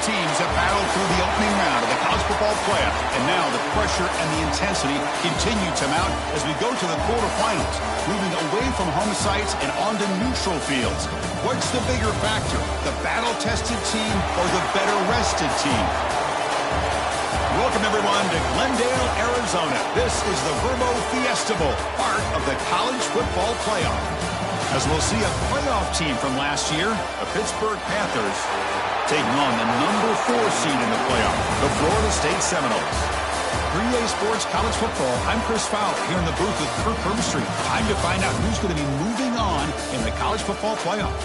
teams have battled through the opening round of the college football playoff, and now the pressure and the intensity continue to mount as we go to the quarterfinals, moving away from home sites and onto neutral fields. What's the bigger factor, the battle-tested team or the better-rested team? Welcome, everyone, to Glendale, Arizona. This is the Verbo Fiesta Bowl, part of the college football playoff. As we'll see a playoff team from last year, the Pittsburgh Panthers, taking on the number 4 seed in the playoff, the Florida State Seminoles. 3A Sports College Football, I'm Chris Fowler, here in the booth with Kirk Herbstreit. Time to find out who's going to be moving on in the college football playoff.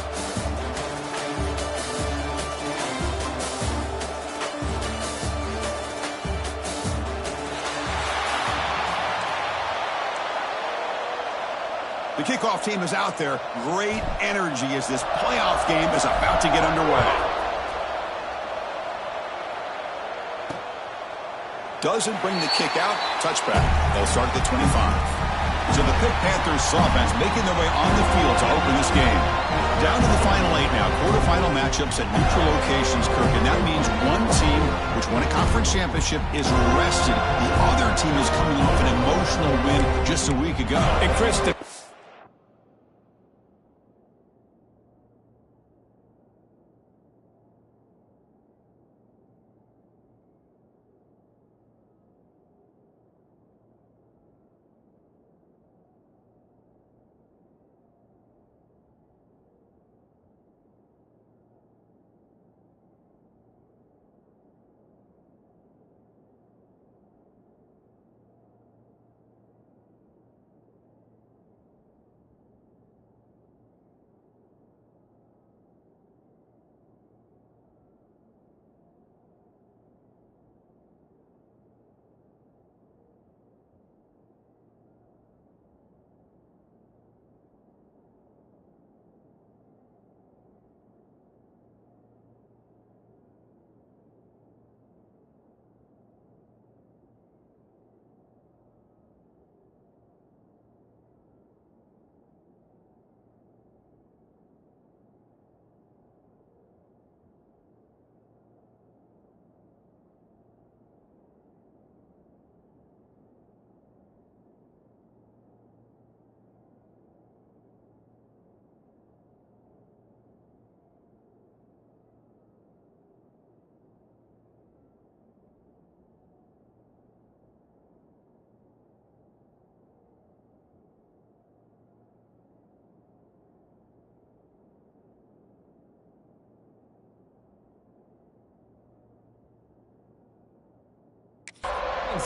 The kickoff team is out there. Great energy as this playoff game is about to get underway. Doesn't bring the kick out. Touchback. They'll start at the 25. So the Pitt Panthers offense making their way on the field to open this game. Down to the final 8 now. Quarterfinal matchups at neutral locations, Kirk. And that means one team, which won a conference championship, is rested. The other team is coming off an emotional win just a week ago. And Chris,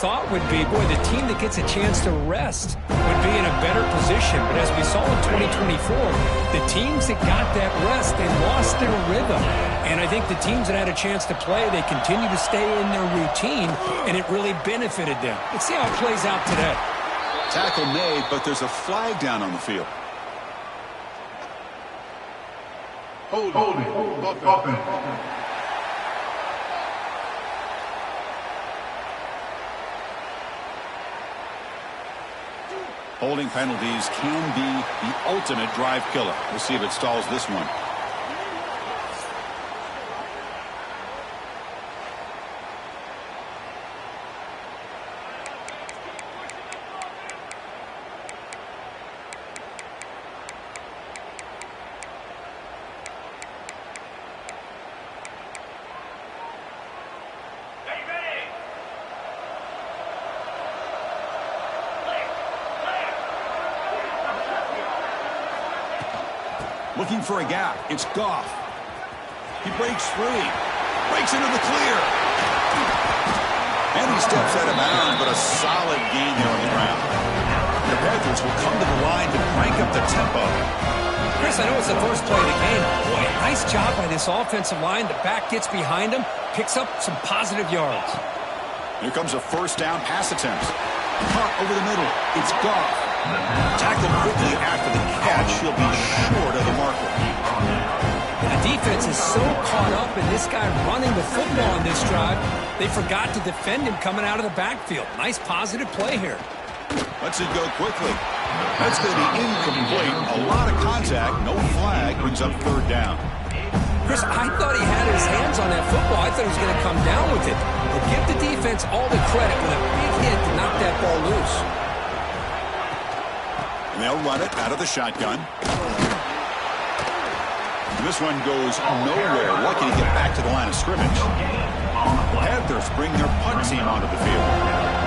thought would be, boy, the team that gets a chance to rest would be in a better position. But as we saw in 2024, the teams that got that rest, they lost their rhythm. And I think the teams that had a chance to play, they continue to stay in their routine, and it really benefited them. Let's see how it plays out today. Tackle made, but there's a flag down on the field. Holding. Offense. Holding penalties can be the ultimate drive killer. We'll see if it stalls this one. Looking for a gap. It's Goff. He breaks free. Breaks into the clear. And he steps out of bounds, but a solid gain there on the ground. The Panthers will come to the line to crank up the tempo. Chris, I know it's the first play of the game. Boy, nice job by this offensive line. The back gets behind him, picks up some positive yards. Here comes a first down pass attempt. Caught over the middle. It's Goff. Tackled quickly after the catch. He'll be short of the marker. The defense is so caught up in this guy running the football on this drive, they forgot to defend him coming out of the backfield. Nice positive play here. Lets it go quickly. That's going to be incomplete. A lot of contact. No flag. Brings up third down. Chris, I thought he had his hands on that football. I thought he was going to come down with it. But give the defense all the credit with a big hit to knock that ball loose. And they'll run it out of the shotgun. This one goes nowhere. Lucky to get back to the line of scrimmage. Panthers bring their punt team onto the field.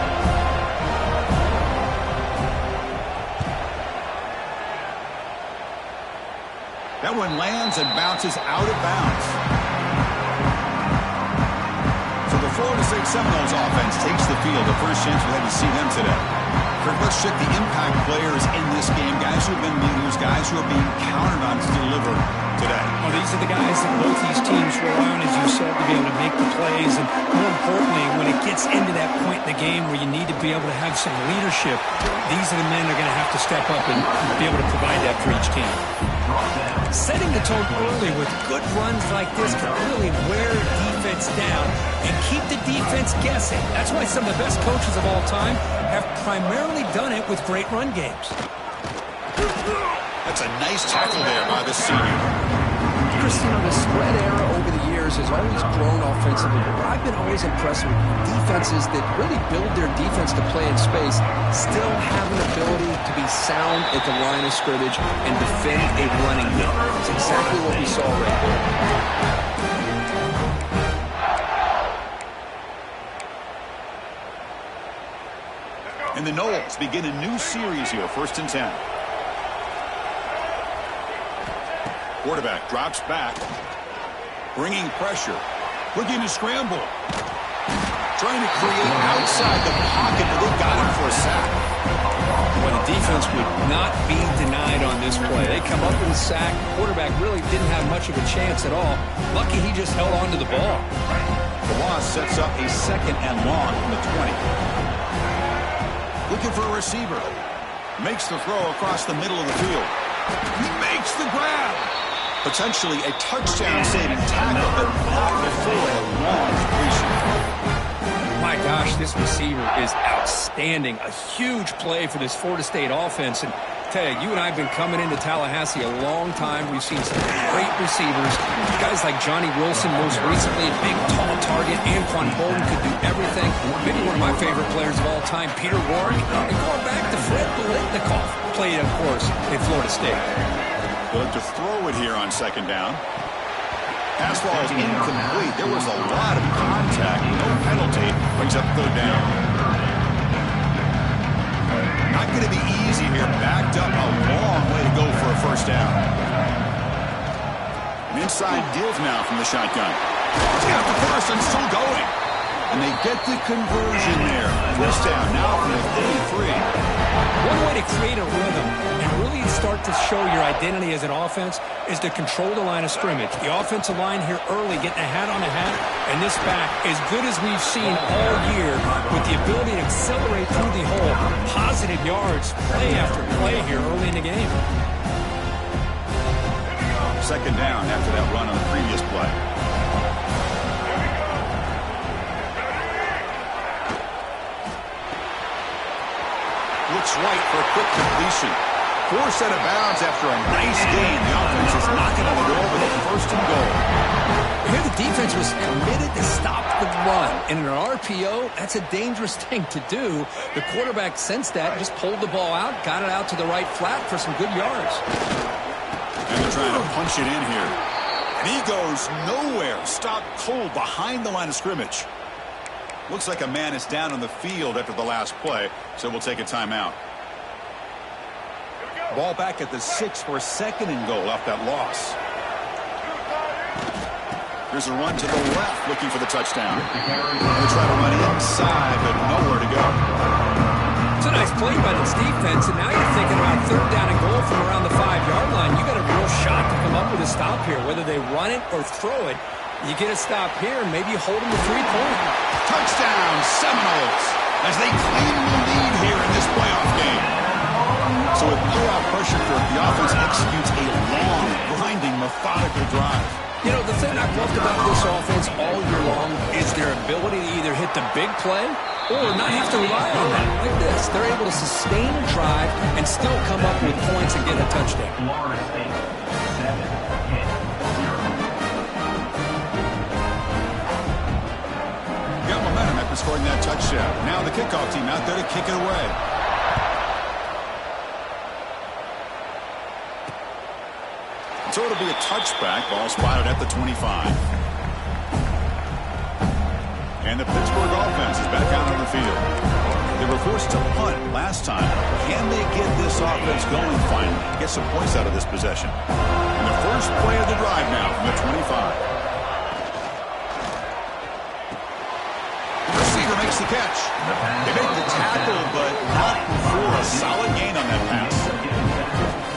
That one lands and bounces out of bounds. So the Florida State Seminoles offense takes the field. The first chance we had to see them today. Kirk, let's check the impact players in this game. Guys who have been leaders, guys who are being counted on to deliver today. Well, these are the guys that both these teams rely on, as you said, to be able to make the plays. And more importantly, when it gets into that point in the game where you need to be able to have some leadership, these are the men that are going to have to step up and be able to provide that for each team. Setting the tone early with good runs like this can really wear defense down and keep the defense guessing. That's why some of the best coaches of all time have primarily done it with great run games. That's a nice tackle there by the senior. Chris, the spread era over the years has always grown offensively, but I've been always impressed with defenses that really build their defense to play in space, still have an ability to be sound at the line of scrimmage and defend a running game. It's exactly what we saw right there. And the Noles begin a new series here, 1st and 10. Quarterback drops back, bringing pressure, looking to scramble, trying to create outside the pocket, but they got him for a sack. Well, the defense would not be denied on this play. They come up with a sack. The quarterback really didn't have much of a chance at all. Lucky he just held on to the ball. The loss sets up a 2nd and long from the 20. Looking for a receiver. Makes the throw across the middle of the field. He makes the grab. Potentially a touchdown-saving tackle, but not before a long completion. My gosh, this receiver is outstanding. A huge play for this Florida State offense. And tell you and I have been coming into Tallahassee a long time. We've seen some great receivers. Guys like Johnny Wilson, most recently, a big, tall target. Anquan Bolden could do everything. Maybe one of my favorite players of all time, Peter Warrick. And going back to Fred Biletnikoff, played, of course, in Florida State. Good to throw it here on 2nd down. Pass ball is incomplete. There was a lot of contact. No penalty. Brings up 3rd down. Not going to be easy here. Backed up a long way to go for a 1st down. An inside give now from the shotgun. He's got the first and still going. And they get the conversion there. 1st down now from the 33. One way to create a rhythm and really start to show your identity as an offense is to control the line of scrimmage. The offensive line here early getting a hat on a hat, and this back, as good as we've seen all year, with the ability to accelerate through the hole, positive yards, play after play here early in the game. 2nd down after that run on the previous play. Looks right for a quick completion. Forced out of bounds after a nice gain. The offense is knocking on the door with a 1st and goal. Here the defense was committed to stop the run. In an RPO, that's a dangerous thing to do. The quarterback sensed that, just pulled the ball out, got it out to the right flat for some good yards. And they're trying to punch it in here. And he goes nowhere. Stopped cold behind the line of scrimmage. Looks like a man is down on the field after the last play, so we'll take a timeout. Ball back at the 6 for a 2nd and goal off that loss. There's a run to the left looking for the touchdown. They try to run inside, but nowhere to go. It's a nice play by this defense, and now you're thinking about 3rd down and goal from around the 5-yard line. You got a real shot to come up with a stop here, whether they run it or throw it. You get a stop here, and maybe you hold them to 3-point. Touchdown, Seminoles, as they claim the lead here in this playoff game. So with blowout pressure, the offense executes a long, grinding, methodical drive. You know, the thing I've loved about this offense all year long is their ability to either hit the big play or not have to rely on that. Like this, they're able to sustain a drive and still come up with points and get a touchdown. that touchdown. Now the kickoff team out there to kick it away. So it'll be a touchback. Ball spotted at the 25. And the Pittsburgh offense is back out on the field. They were forced to punt last time. Can they get this offense going finally? Get some points out of this possession. And the first play of the drive now from the 25. The receiver makes the catch. They make the tackle, but not for a solid gain on that pass.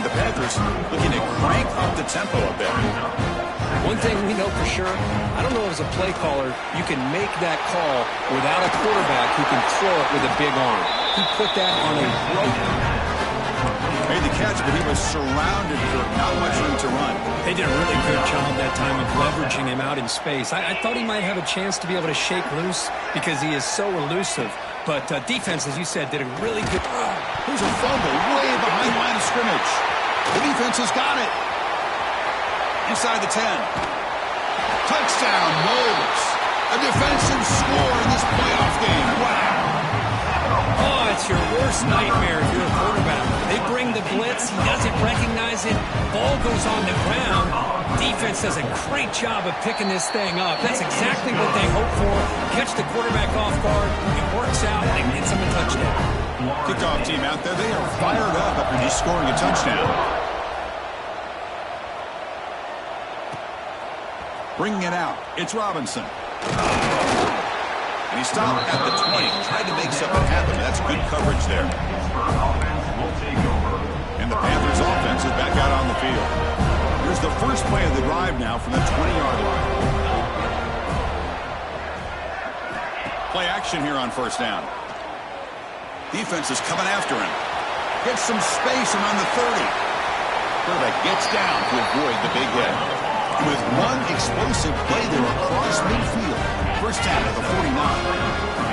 The Panthers looking to crank up the tempo a bit. One thing we know for sure, I don't know as a play caller, you can make that call without a quarterback who can throw it with a big arm. He put that on a rope. Made the catch, but he was surrounded for not much room to run. They did a really good job that time of leveraging him out in space. I thought he might have a chance to be able to shake loose because he is so elusive. But defense, as you said, did a really good... Here's a fumble way behind the line of scrimmage. The defense has got it. Inside the 10. Touchdown, Wolves. A defensive score in this playoff game. Wow. Oh, it's your worst nightmare if you're a quarterback. They bring the blitz. He doesn't recognize it. Ball goes on the ground. Defense does a great job of picking this thing up. That's exactly what they hope for. Catch the quarterback off guard. It works out and gets him a touchdown. Kickoff team out there. They are fired up after just scoring a touchdown. Bringing it out. It's Robinson. And he stopped at the 20. Tried to make something happen. That's good coverage there. And the Panthers offense is back out on the field. Here's the first play of the drive now from the 20-yard line. Play action here on first down. Defense is coming after him. Gets some space around the 30. Quarterback gets down to avoid the big hit. With one explosive play there across midfield. First down at the 49.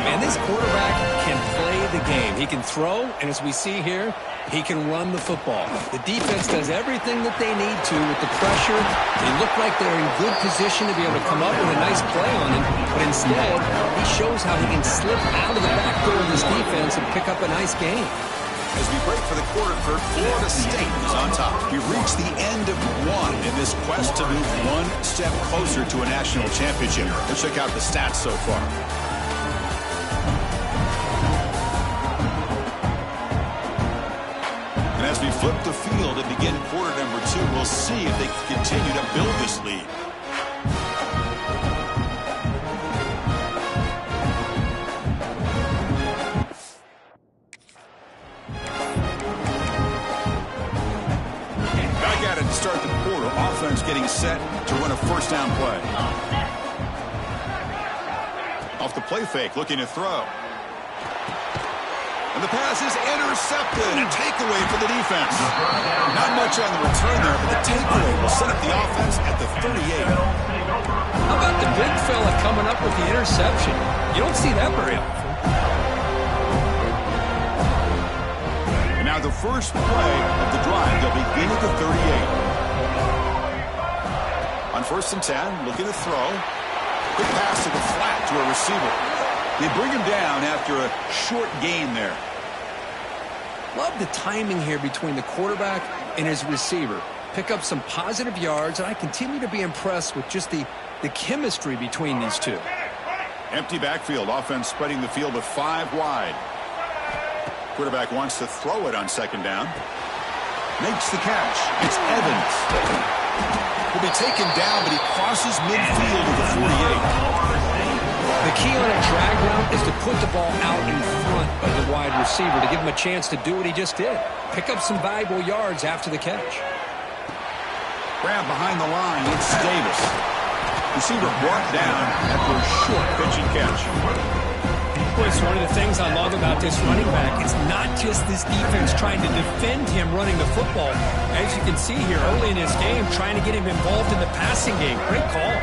Man, this quarterback can play the game. He can throw, and as we see here, he can run the football. The defense does everything that they need to with the pressure. They look like they're in good position to be able to come up with a nice play on him, but instead, he shows how he can slip out of the back door of this defense and pick up a nice gain. As we break for the quarter, Florida State is on top. We've reached the end of one in this quest to move one step closer to a national championship. Let's check out the stats so far. And as we flip the field and begin quarter number 2, we'll see if they can continue to build this lead. Start the quarter. Offense getting set to run a first down play. Off the play fake, looking to throw. And the pass is intercepted. A takeaway for the defense. Not much on the return there, but the takeaway will set up the offense at the 38. How about the big fella coming up with the interception? You don't see that very often. Now the first play of the drive, they'll begin at the 38. On first and 10, looking to throw. Quick pass to the flat to a receiver. They bring him down after a short gain there. Love the timing here between the quarterback and his receiver. Pick up some positive yards, and I continue to be impressed with just the chemistry between these two. Empty backfield, offense spreading the field with 5 wide. Quarterback wants to throw it on second down. Makes the catch. It's Evans. Will be taken down, but he crosses midfield to the 48. The key on a drag route is to put the ball out in front of the wide receiver to give him a chance to do what he just did. Pick up some valuable yards after the catch. Grab behind the line. It's Davis. Receiver brought down after a short pitch and catch. Boy, it's one of the things I love about this running back. It's not just this defense trying to defend him running the football. As you can see here early in this game, trying to get him involved in the passing game. Great call.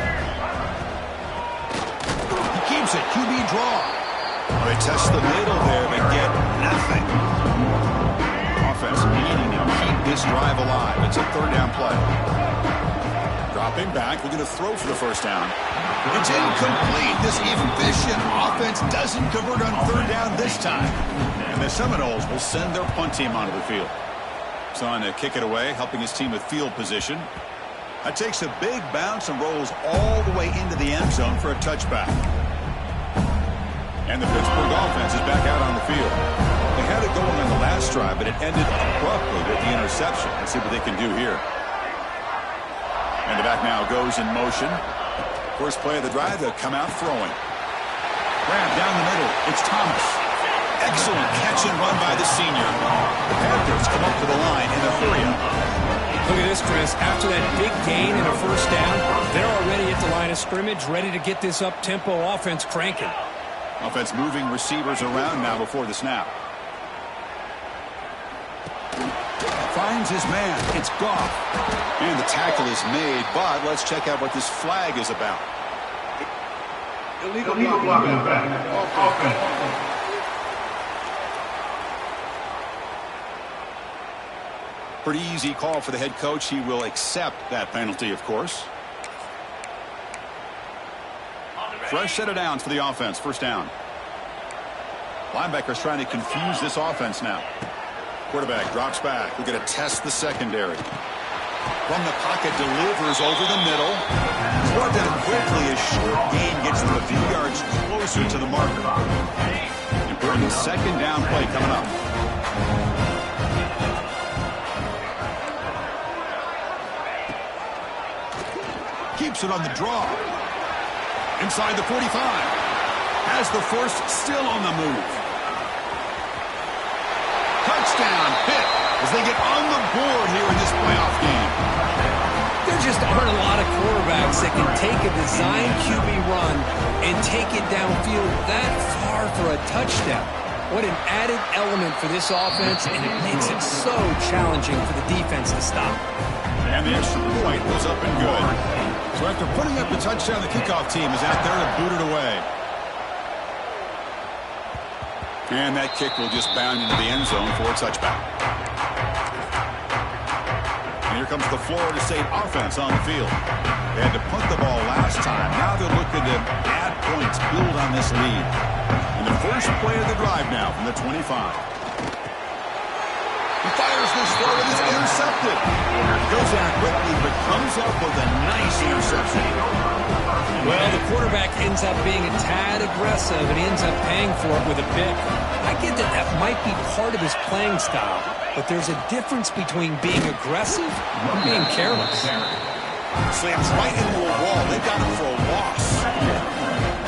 He keeps it. QB draw. They test the middle there, but get nothing. Offense needing to keep this drive alive. It's a third down play. Dropping back, looking to throw for the first down. It's incomplete. This efficient offense doesn't convert on third down this time. And the Seminoles will send their punt team onto the field. He's on to kick it away, helping his team with field position. That takes a big bounce and rolls all the way into the end zone for a touchback. And the Pittsburgh offense is back out on the field. They had it going on the last drive, but it ended abruptly with the interception. Let's see what they can do here. And the back now goes in motion. First play of the drive, they'll come out throwing. Grab down the middle. It's Thomas. Excellent catch and run by the senior. The Panthers come up to the line in a hurry-up. Look at this, Chris. After that big gain and a first down, they're already at the line of scrimmage, ready to get this up-tempo offense cranking. Offense moving receivers around now before the snap. Finds his man. It's Goff. And the tackle is made, but let's check out what this flag is about. Illegal block in the back. Offense. Pretty easy call for the head coach. He will accept that penalty, of course. Fresh set of downs for the offense. First down. Linebackers trying to confuse this offense now. Quarterback drops back. We're going to test the secondary. From the pocket, delivers over the middle. Brought down quickly as short gain gets them a few yards closer to the marker. Important second down play coming up. Keeps it on the draw. Inside the 45. Has the first still on the move. Touchdown, Pitt, as they get on the board here in this playoff game. There just aren't a lot of quarterbacks that can take a design QB run and take it downfield that far for a touchdown. What an added element for this offense, and it makes it so challenging for the defense to stop. And the extra point goes up and good. So after putting up the touchdown, the kickoff team is out there to boot it away. And that kick will just bound into the end zone for a touchback. And here comes the Florida State offense on the field. They had to punt the ball last time. Now they're looking to add points, build on this lead. And the first play of the drive now from the 25. He fires this throw and it's intercepted. Goes down quickly, but comes up with a nice interception. Well, the quarterback ends up being a tad aggressive, and he ends up paying for it with a pick. I get that that might be part of his playing style, but there's a difference between being aggressive and being careless. Slams right into a wall. They've got him for a loss.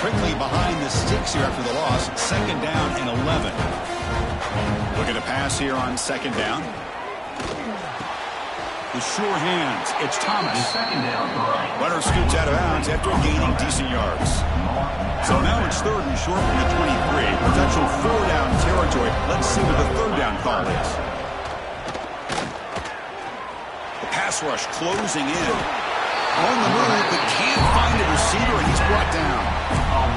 Quickly behind the sticks here after the loss. Second down and 11. Looking to pass here on second down. With sure hands, it's Thomas. Runner scoots out of bounds after gaining decent yards. So now it's third and short from the 23. Potential four-down territory. Let's see what the third down call is. The pass rush closing in. On the move, but can't find a receiver, and he's brought down.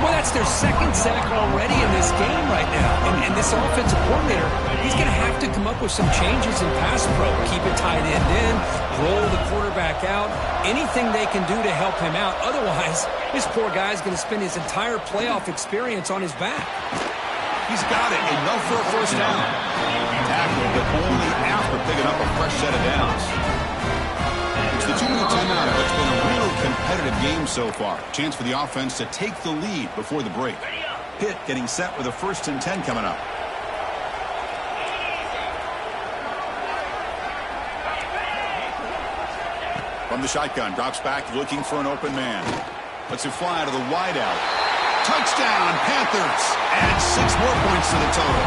Well, that's their second sack already in this game right now. And this offensive coordinator, he's going to have to come up with some changes in pass pro. Keep it tight end in, roll the quarterback out, anything they can do to help him out. Otherwise, this poor guy's going to spend his entire playoff experience on his back. He's got it. Enough for a first down. Tackled, but only after picking up a fresh set of downs. It's the 2-minute timeout. It's been a really competitive game so far. Chance for the offense to take the lead before the break. Pitt getting set with a 1st and 10 coming up. From the shotgun, drops back looking for an open man. Lets it fly to the wideout. Touchdown, Panthers! Add 6 more points to the total.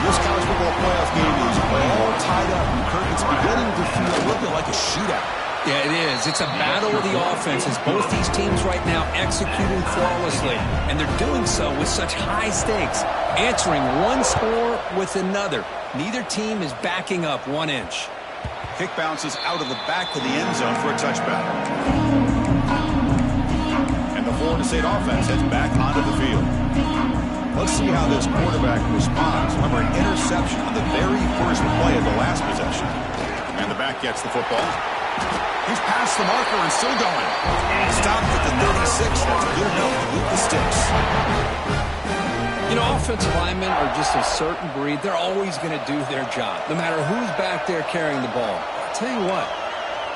This college football playoff game is all tied up, and Kirk, it's beginning to feel a little bit like a shootout. Yeah, it is. It's a battle of the offenses. Both these teams right now executing flawlessly, and they're doing so with such high stakes, answering one score with another. Neither team is backing up 1 inch. Kick bounces out of the back of the end zone for a touchback. And the Florida State offense heads back onto the field. Let's see how this quarterback responds. Remember, an interception on the very first play of the last possession. And the back gets the football. He's past the marker and still going. Stopped at the 36. That's good enough to move the sticks. You know, offensive linemen are just a certain breed. They're always going to do their job, no matter who's back there carrying the ball. I'll tell you what,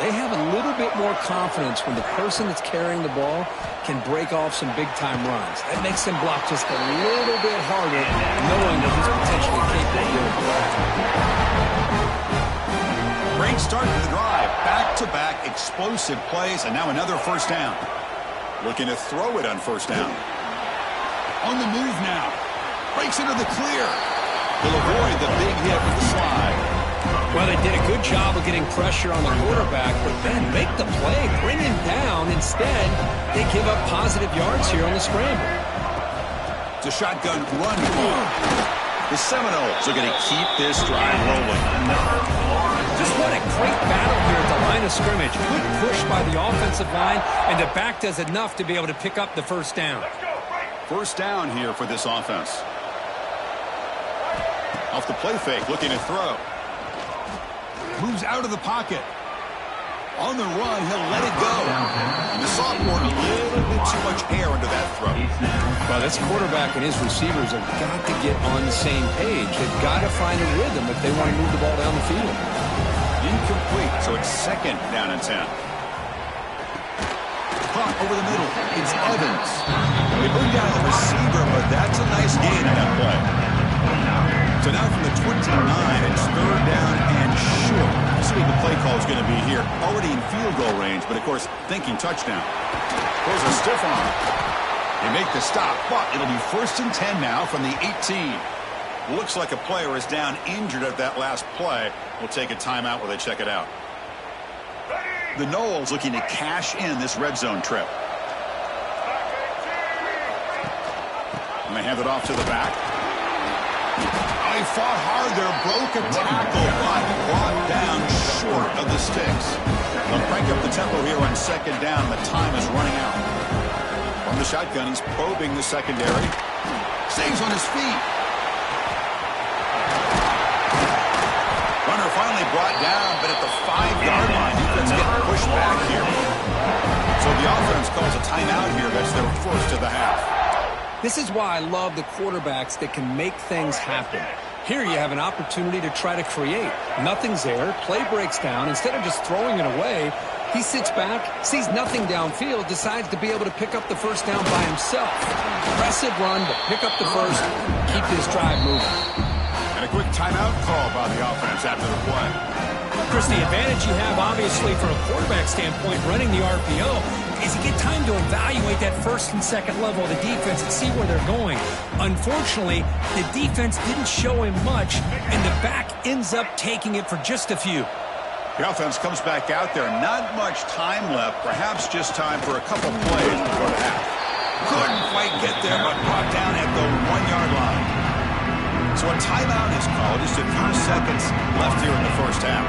they have a little bit more confidence when the person that's carrying the ball can break off some big-time runs. That makes them block just a little bit harder, knowing that he's potentially capable of doing it. Great start to the drive. Back-to-back explosive plays, and now another first down. Looking to throw it on first down. On the move now. Breaks into the clear. He'll avoid the big hit with the slide. Well, they did a good job of getting pressure on the quarterback, but then make the play, bring him down. Instead, they give up positive yards here on the scramble. It's a shotgun run. The Seminoles are going to keep this drive rolling. Just what a great battle here at the line of scrimmage. Good push by the offensive line, and the back does enough to be able to pick up the first down. First down here for this offense. Off the play fake, looking to throw. Moves out of the pocket. On the run, he'll let it go. And the sophomore, a little bit too much air under that throw. Well, this quarterback and his receivers have got to get on the same page. They've got to find a rhythm if they want to move the ball down the field. Incomplete, so it's second down and 10. Caught over the middle. It's Evans. They bring down the receiver, but that's a nice gain in that play. So now from the 29, it's third down and short. Let's see what the play call is going to be here. Already in field goal range, but of course, thinking touchdown. There's a stiff arm. They make the stop, but it'll be first and 10 now from the 18. Looks like a player is down injured at that last play. We'll take a timeout while they check it out. The Noles looking to cash in this red zone trip. And they hand it off to the back. Oh, he fought hard there, broke a tackle, but brought down short of the sticks. They'll crank up the tempo here on second down. The time is running out. From the shotgun, he's probing the secondary. Stays on his feet. Runner finally brought down, but at the 5-yard line, defense getting pushed back here. So the offense calls a timeout here. That's their first of the half. This is why I love the quarterbacks that can make things happen. Here you have an opportunity to try to create. Nothing's there. Play breaks down. Instead of just throwing it away, he sits back, sees nothing downfield, decides to be able to pick up the first down by himself. Aggressive run, but pick up the first, keep this drive moving. And a quick timeout call by the offense after the play. Chris, the advantage you have, obviously, from a quarterback standpoint, running the RPO, is you get time to evaluate that first and second level of the defense and see where they're going. Unfortunately, the defense didn't show him much, and the back ends up taking it for just a few. The offense comes back out there. Not much time left. Perhaps just time for a couple plays before the half. Couldn't quite get there, but brought down at the 1-yard line. So a timeout is called. Just a few seconds left here in the first half.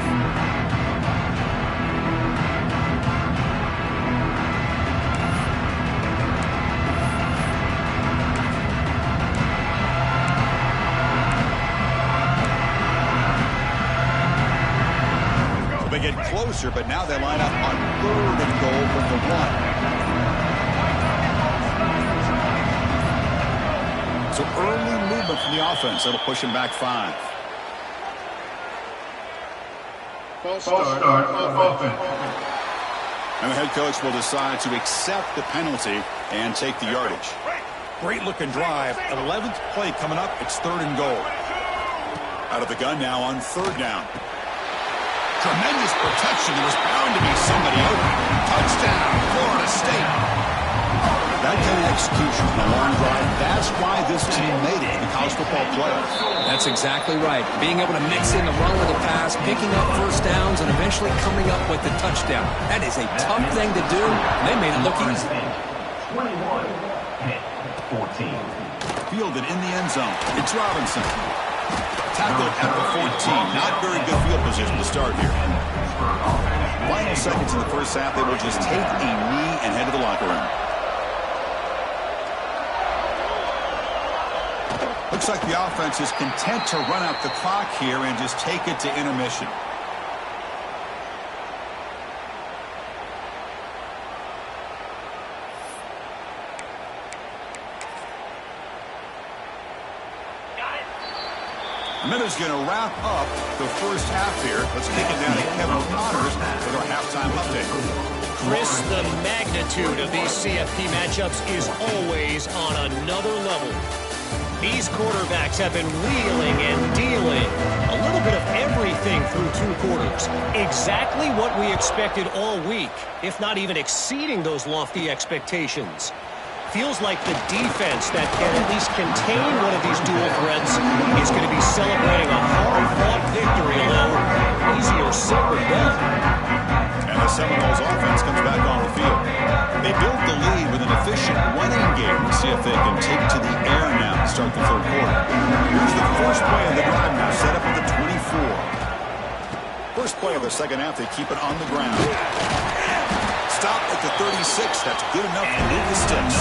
They get closer, but now they line up on 3rd and goal from the 1. So early movement from the offense. That'll push him back 5. False start of offense. And the head coach will decide to accept the penalty and take the yardage. Great looking drive. 11th play coming up. It's 3rd and goal. Out of the gun now on 3rd down. Tremendous protection. There was bound to be somebody open. Touchdown, Florida State. That kind of execution from a long drive, that's why this team made it in the college football playoffs. That's exactly right. Being able to mix in the run with the pass, picking up first downs, and eventually coming up with the touchdown. That is a tough thing to do. They made it look easy. 21-14. Fielded in the end zone. It's Robinson. Tackled at the 14. Not very good field position to start here. Final seconds in the first half, they will just take a knee and head to the locker room. Looks like the offense is content to run out the clock here and just take it to intermission. Minutes going to wrap up the first half here. Let's kick it down to Kevin Connors with our halftime update. Chris, the magnitude of these CFP matchups is always on another level. These quarterbacks have been wheeling and dealing. A little bit of everything through 2 quarters. Exactly what we expected all week, if not even exceeding those lofty expectations. Feels like the defense that can at least contain one of these dual threats is going to be celebrating a hard-fought victory, although easier said than done. And the Seminoles offense comes back on the field. They built the lead with an efficient running game. We'll see if they can take to the air now to start the third quarter. Here's the first play of the drive now, set up at the 24. First play of the second half, they keep it on the ground. Stop at the 36. That's good enough to move the sticks.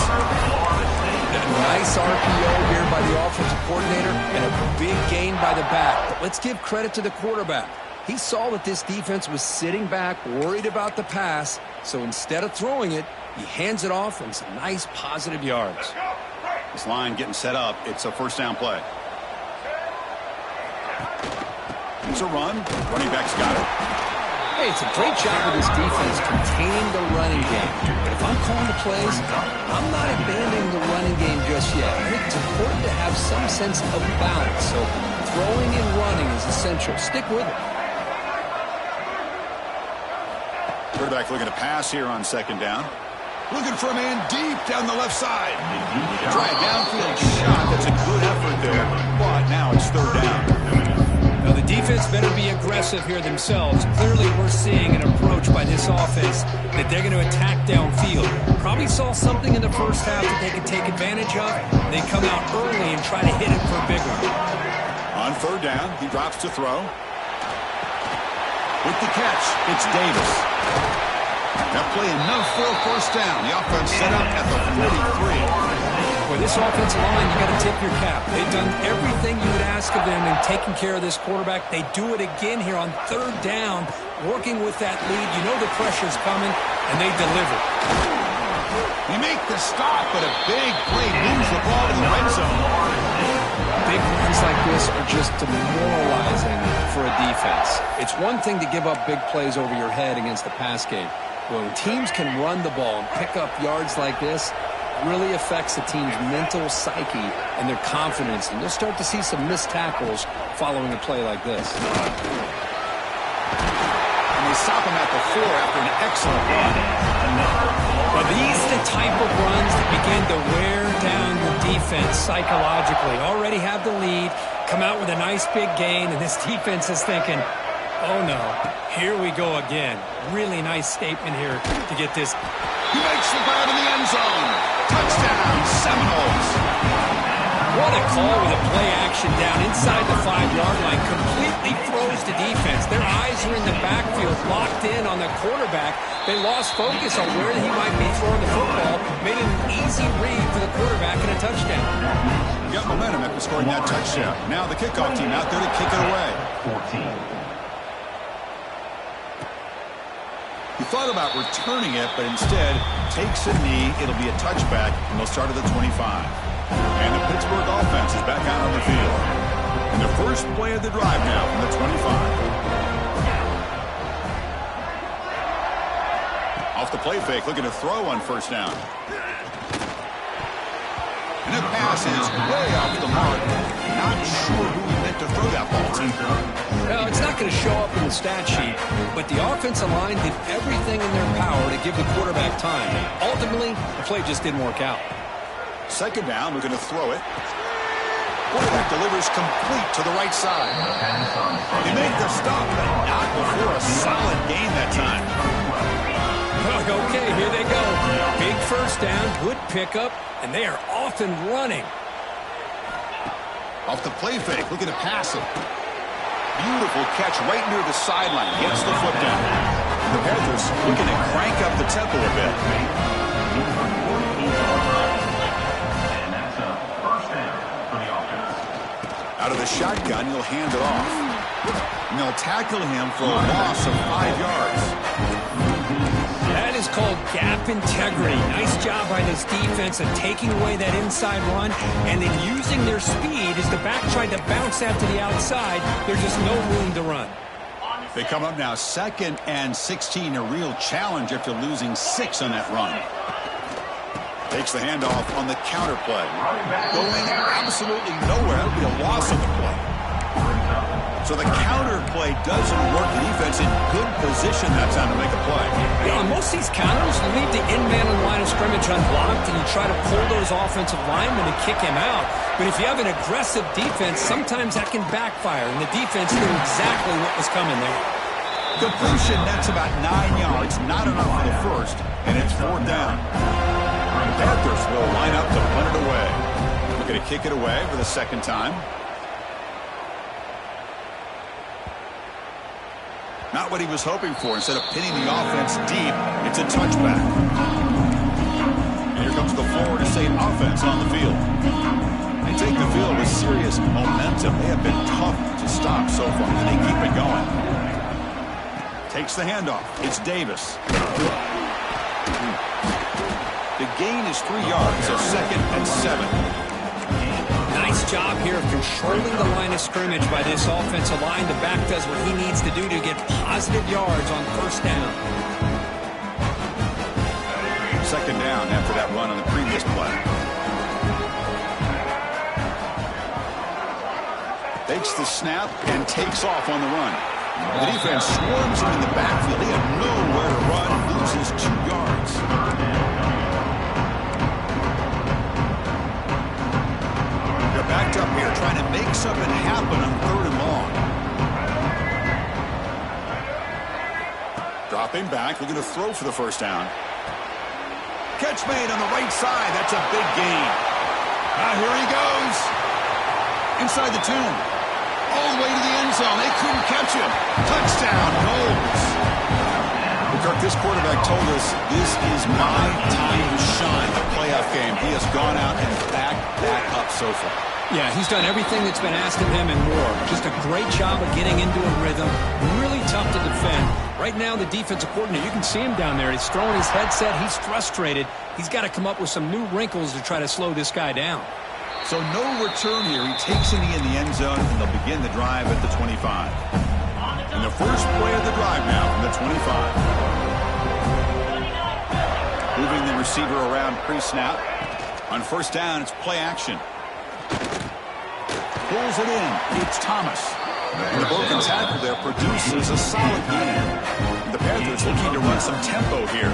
Nice RPO here by the offensive coordinator and a big gain by the back. But let's give credit to the quarterback. He saw that this defense was sitting back, worried about the pass, so instead of throwing it, he hands it off and some nice positive yards. This line getting set up. It's a first down play. It's a run. Running back's got it. Hey, it's a great job of this defense containing the running game. But if I'm calling the plays, I'm not abandoning the running game just yet. I think it's important to have some sense of balance. So throwing and running is essential. Stick with it. Quarterback looking to pass here on second down. Looking for a man deep down the left side. Try a downfield shot. That's a good effort there. But now it's third down. Now, the defense better be aggressive here themselves. Clearly, we're seeing an approach by this offense that they're going to attack downfield. Probably saw something in the first half that they could take advantage of. They come out early and try to hit it for a big one. On third down, he drops to throw. With the catch, it's Davis. That play enough for a first down. The offense set up at the 43. For this offensive line, you got to tip your cap. They've done everything you would ask of them in taking care of this quarterback. They do it again here on third down, working with that lead. You know the pressure's coming, and they deliver. They make the stop, but a big play moves the ball to the red zone. Big runs like this are just demoralizing for a defense. It's one thing to give up big plays over your head against the pass game. When teams can run the ball and pick up yards like this, really affects the team's mental psyche and their confidence. And you'll start to see some missed tackles following a play like this. And they stop him at the 4 after an excellent run. But these are the type of runs that begin to wear down the defense psychologically. Already have the lead, come out with a nice big gain, and this defense is thinking, oh no, here we go again. Really nice statement here to get this. He makes the grab in the end zone. Touchdown, Seminoles. What a call with a play action down inside the 5-yard line. Completely throws the defense. Their eyes are in the backfield, locked in on the quarterback. They lost focus on where he might be throwing the football. Made it an easy read for the quarterback and a touchdown. Got momentum after scoring that touchdown. Now the kickoff team out there to kick it away. 14. He thought about returning it, but instead takes a knee. It'll be a touchback, and they'll start at the 25. And the Pittsburgh offense is back out on the field. And the first play of the drive now from the 25. Off the play fake, looking to throw on first down. And that pass is way off the mark. Not sure who he meant to throw that ball to. Well, it's not going to show up in the stat sheet, but the offensive line did everything in their power to give the quarterback time. Ultimately, the play just didn't work out. Second down, we're going to throw it. Quarterback delivers complete to the right side. They make the stop, but not before a solid gain that time. Okay, here they go. Big first down, good pickup, and they are off and running. Off the play fake, looking to pass it. Beautiful catch right near the sideline. Gets the foot down. The Panthers looking to crank up the tempo a bit. And that's a first down for the offense. Out of the shotgun, he'll hand it off. And they'll tackle him for a loss of 5 yards. That is called gap integrity. Nice job by this defense of taking away that inside run and then using their speed as the back tried to bounce that to the outside. There's just no room to run. They come up now 2nd and 16, a real challenge after losing 6 on that run. Takes the handoff on the counter play. Going absolutely nowhere. That'll be a loss of the play. So the counter play doesn't work. The defense in good position that time to make a play. Yeah, on most of these counters, you leave the in-man in line of scrimmage unblocked and you try to pull those offensive linemen to kick him out. But if you have an aggressive defense, sometimes that can backfire, and the defense knew exactly what was coming there. Completion, that's about 9 yards. Not enough for the first, and it's 4th down. The Panthers will line up to punt it away. Looking to kick it away for the 2nd time. Not what he was hoping for. Instead of pinning the offense deep, it's a touchback. And here comes the Florida State offense on the field. They take the field with serious momentum. They have been tough to stop so far, and they keep it going. Takes the handoff. It's Davis. The gain is 3 yards, so 2nd and 7. Nice job here of controlling the line of scrimmage by this offensive line. The back does what he needs to do to get positive yards on 1st down. 2nd down after that run on the previous play. Takes the snap and takes off on the run. The defense swarms him in the backfield. They have nowhere to run. Loses 2 yards. They're backed up here trying to make something happen on 3rd and long. Dropping back, looking to throw for the 1st down. Catch made on the right side. That's a big gain. Here he goes. Inside the 2. All the way to the end zone. They couldn't catch him. Touchdown, Knowles. Kirk, this quarterback told us this is my time to shine, the playoff game. He has gone out and backed that up so far. Yeah, he's done everything that's been asked of him and more. Just a great job of getting into a rhythm. Really tough to defend. Right now, the defensive coordinator, you can see him down there. He's throwing his headset. He's frustrated. He's got to come up with some new wrinkles to try to slow this guy down. So no return here. He takes it in the end zone, and they'll begin the drive at the 25. And the first play of the drive now from the 25. Moving the receiver around pre-snap. On 1st down, it's play action. Pulls it in. It's Thomas. And the broken tackle there produces a solid gain. The Panthers looking to run some tempo here.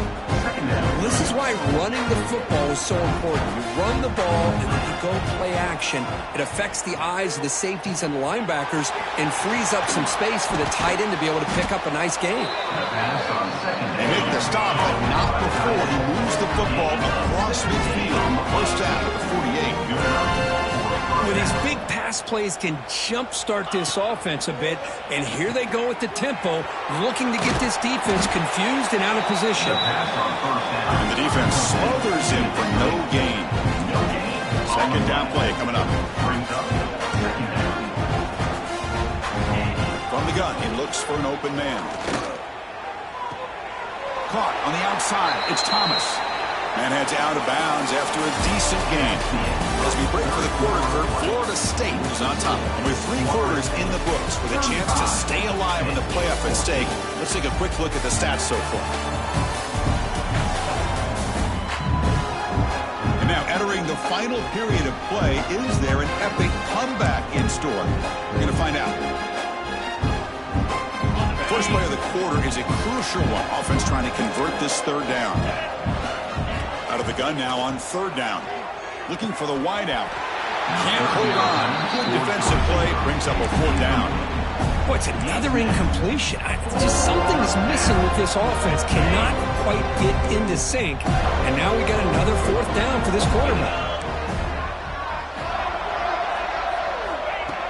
This is why running the football is so important. You run the ball and then you go play action. It affects the eyes of the safeties and linebackers and frees up some space for the tight end to be able to pick up a nice gain. They make the stop, but not before he moves the football across midfield. 1st down at the 48. With these big pass plays can jumpstart this offense a bit, and here they go with the tempo, looking to get this defense confused and out of position. And the defense smothers him for no gain. 2nd down play coming up. From the gun, he looks for an open man. Caught on the outside. It's Thomas. And heads out of bounds after a decent gain. As we break for the quarter, Florida State is on top. With 3 quarters in the books, with a chance to stay alive in the playoff at stake, let's take a quick look at the stats so far. And now entering the final period of play, is there an epic comeback in store? We're going to find out. First play of the quarter is a crucial one. Offense trying to convert this 3rd down. Out of the gun now on 3rd down. Looking for the wideout. Can't hold on. Good defensive play. Brings up a 4th down. Boy, it's another incompletion. Just something is missing with this offense. Cannot quite get into sync. And now we got another 4th down for this quarterback.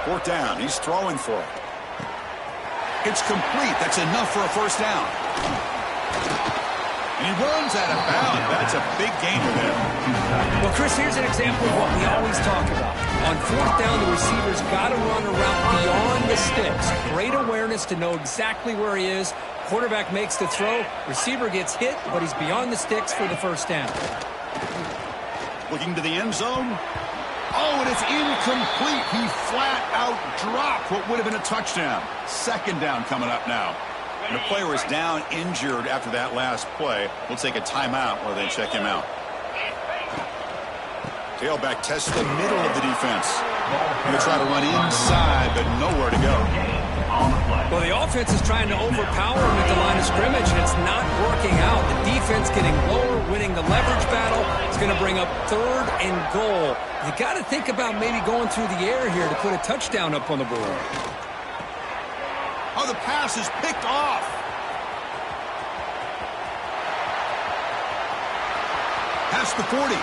4th down. He's throwing for it. It's complete. That's enough for a 1st down. And he runs out of bounds. That's a big gainer there. Well, Chris, here's an example of what we always talk about. On 4th down, the receiver's got to run a route beyond the sticks. Great awareness to know exactly where he is, Quarterback makes the throw. Receiver gets hit, but he's beyond the sticks for the first down. Looking to the end zone. Oh, and it's incomplete. He flat out dropped what would have been a touchdown. Second down coming up now. And the player is down injured after that last play. We'll take a timeout while they check him out. Tailback tests the middle of the defense. Going to try to run inside, but nowhere to go. Well, the offense is trying to overpower him at the line of scrimmage, and it's not working out. The defense getting lower, winning the leverage battle. It's going to bring up 3rd and goal. You got to think about maybe going through the air here to put a touchdown up on the board. Oh, the pass is picked off. Past the 40.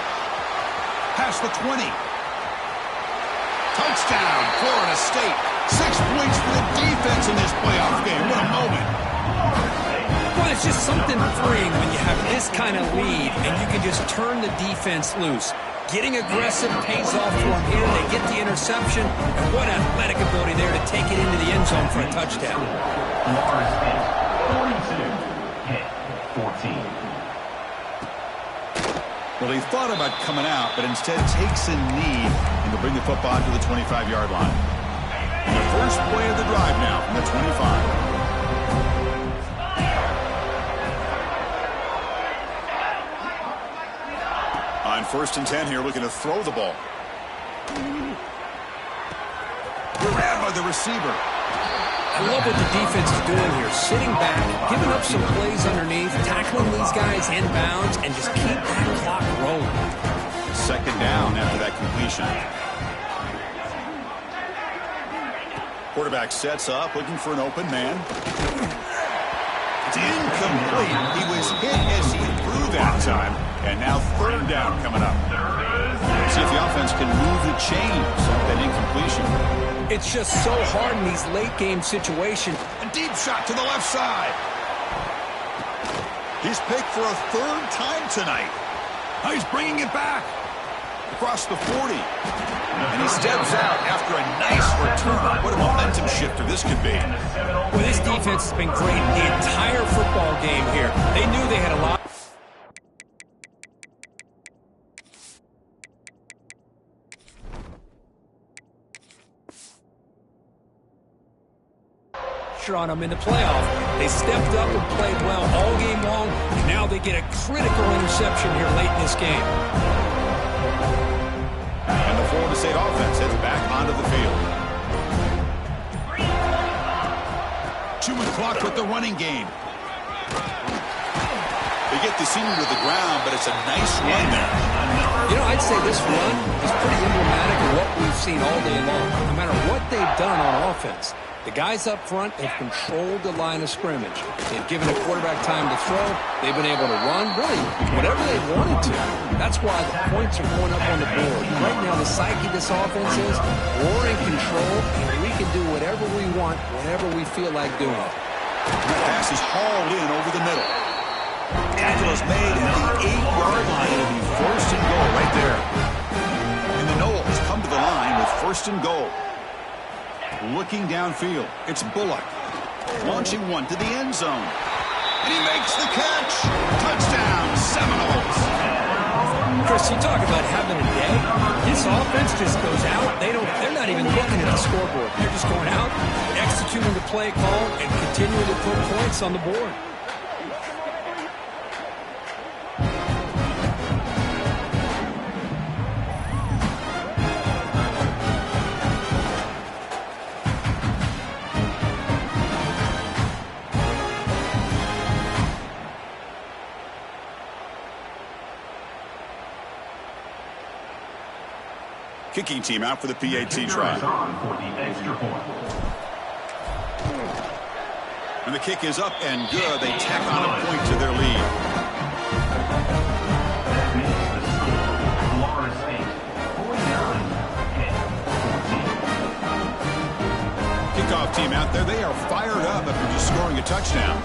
Past the 20. Touchdown, Florida State. 6 points for the defense in this playoff game. What a moment. Well, it's just something freeing when you have this kind of lead and you can just turn the defense loose. Getting aggressive pays off for them here. They get the interception. And what athletic ability there to take it into the end zone for a touchdown. Florida State, 42, hit 14. Well, he thought about coming out, but instead takes a knee and will bring the football to the 25-yard line. And the first play of the drive now from the 25. On 1st and 10 here, looking to throw the ball. Grabbed by the receiver. I love what the defense is doing here. Sitting back, giving up some plays underneath, tackling these guys inbounds, and just keep that clock rolling. Second down after that completion. Quarterback sets up, looking for an open man. It's incomplete. He was hit as he threw that time. And now 3rd down coming up. See if the offense can move the chains off that incompletion. It's just so hard in these late-game situations. A deep shot to the left side. He's picked for a 3rd time tonight. Now he's bringing it back. Across the 40. And he steps out after a nice return. What a momentum shifter this could be. Well, this defense has been great the entire football game here. They knew they had a lot. On them in the playoff. They stepped up and played well all game long, and now they get a critical interception here late in this game. And the Florida State offense heads back onto the field. 2-minute clock with the running game. They get the senior to the ground, but it's a nice run there. You know, I'd say this run is pretty emblematic of what we've seen all day long. No matter what they've done on offense, the guys up front have controlled the line of scrimmage. They've given the quarterback time to throw. They've been able to run, really, whatever they wanted to. That's why the points are going up on the board. Right now, the psyche of this offense is we're in control, and we can do whatever we want, whenever we feel like doing it. The pass is hauled in over the middle. Tackle is made at the 8-yard line. It'll be 1st and goal right there. And the Noles come to the line with 1st and goal. Looking downfield, it's Bullock. Launching one to the end zone. And he makes the catch. Touchdown, Seminoles. Chris, you talk about having a day. This offense just goes out. They're not even looking at the scoreboard. They're just going out, executing the play call, and continuing to put points on the board. Kicking team out for the PAT try. And the kick is up and good. They tack on a point to their lead. Kickoff team out there. They are fired up after just scoring a touchdown.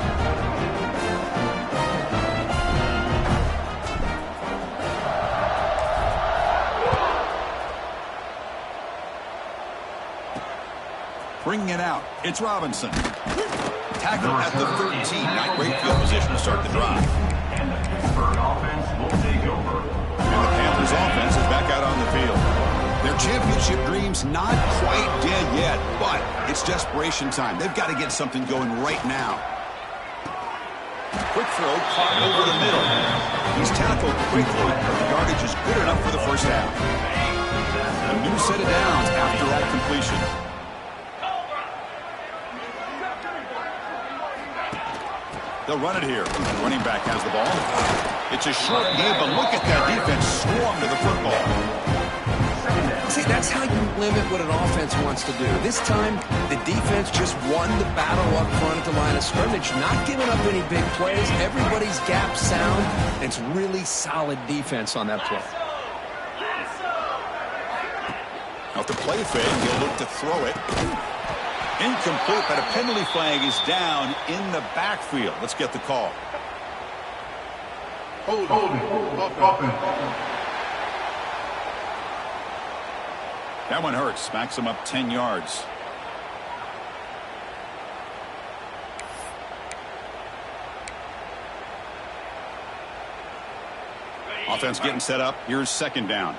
Bringing it out, it's Robinson. tackle at the 13. Not great field position to start the drive. And the Pittsburgh offense will take over. And the Panthers offense is back out on the field. Their championship dreams not quite dead yet, but it's desperation time. They've got to get something going right now. Quick throw caught over the middle. He's tackled quickly, but the yardage is good enough for the first down. A new set of downs after that completion. They'll run it here. The running back has the ball. It's a short game, but look at that defense swarm to the football. See, that's how you limit what an offense wants to do. This time, the defense just won the battle up front at the line of scrimmage, not giving up any big plays. Everybody's gap sound. It's really solid defense on that play. Now, if the play fake, he'll look to throw it. Incomplete, but a penalty flag is down in the backfield. Let's get the call. That one hurts. Smacks him up 10 yards. Offense getting set up. Here's second down.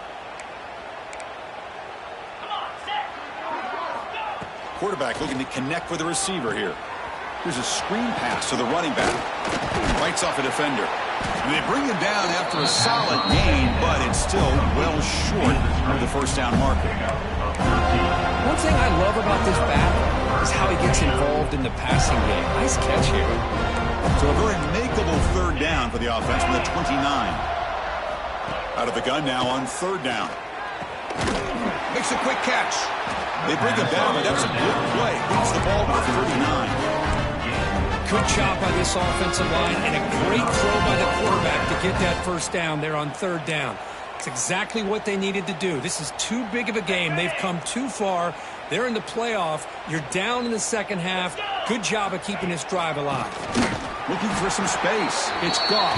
Quarterback looking to connect with the receiver here. Here's a screen pass to the running back. Bites off a defender. And they bring him down after a solid gain, but it's still well short of the first down marker. One thing I love about this back is how he gets involved in the passing game. Nice catch here. So a very makeable third down for the offense with a 29. Out of the gun now on third down. Makes a quick catch. They bring him down, but that's a good play. Leads the ball with 39. Good job by this offensive line and a great throw by the quarterback to get that first down there on third down. It's exactly what they needed to do. This is too big of a game. They've come too far. They're in the playoff. You're down in the second half. Good job of keeping this drive alive. Looking for some space. It's Goff.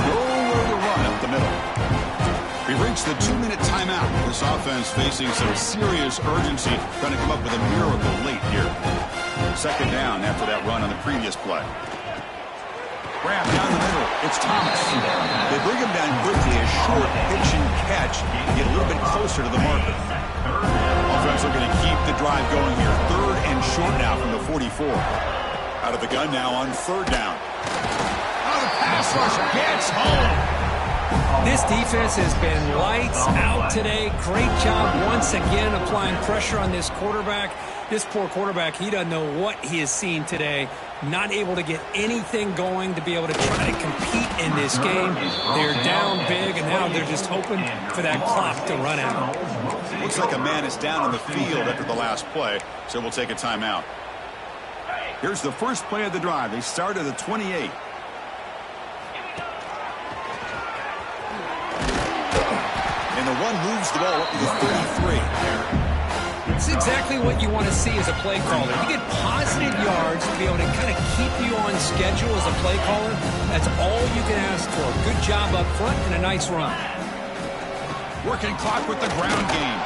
Nowhere to run up the middle. We reached the 2-minute timeout. This offense facing some serious urgency, trying to come up with a miracle late here. Second down after that run on the previous play. Grab down the middle. It's Thomas. They bring him down quickly. A short pitch and catch to get a little bit closer to the marker. Offense looking to keep the drive going here. Third and short now from the 44. Out of the gun now on third down. Out of the pass rush. Gets home. This defense has been lights out today. Great job once again applying pressure on this quarterback. This poor quarterback, he doesn't know what he has seen today. Not able to get anything going to be able to try to compete in this game. They're down big, and now they're just hoping for that clock to run out. Looks like a man is down on the field after the last play, so we'll take a timeout. Here's the first play of the drive. They start at the 28. And the one moves the ball up to the 33. It's exactly what you want to see as a play caller. You get positive yards to be able to kind of keep you on schedule as a play caller. That's all you can ask for. Good job up front and a nice run. Working clock with the ground game.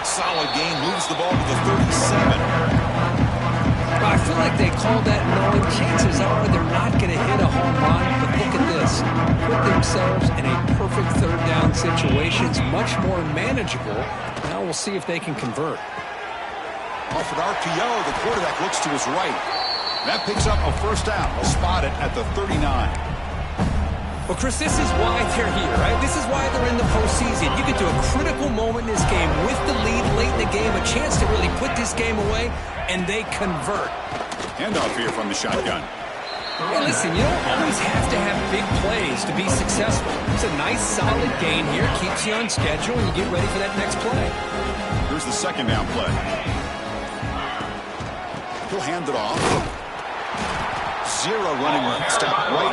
Solid game, moves the ball to the 37. I feel like they called that knowing chances are they're not going to hit a home run, but look at this. Put themselves in a perfect third down situation. It's much more manageable. Now we'll see if they can convert. Off an RPO, the quarterback looks to his right. That picks up a first down. They'll spot it at the 39. Well, Chris, this is why they're here, right? This is why they're in the postseason. You get to a critical moment in this game with the lead late in the game, a chance to really put this game away, and they convert. Handoff here from the shotgun. Hey, listen, you don't always have to have big plays to be successful. It's a nice, solid gain here. Keeps you on schedule, and you get ready for that next play. Here's the second down play. He'll hand it off. Zero running room. Step right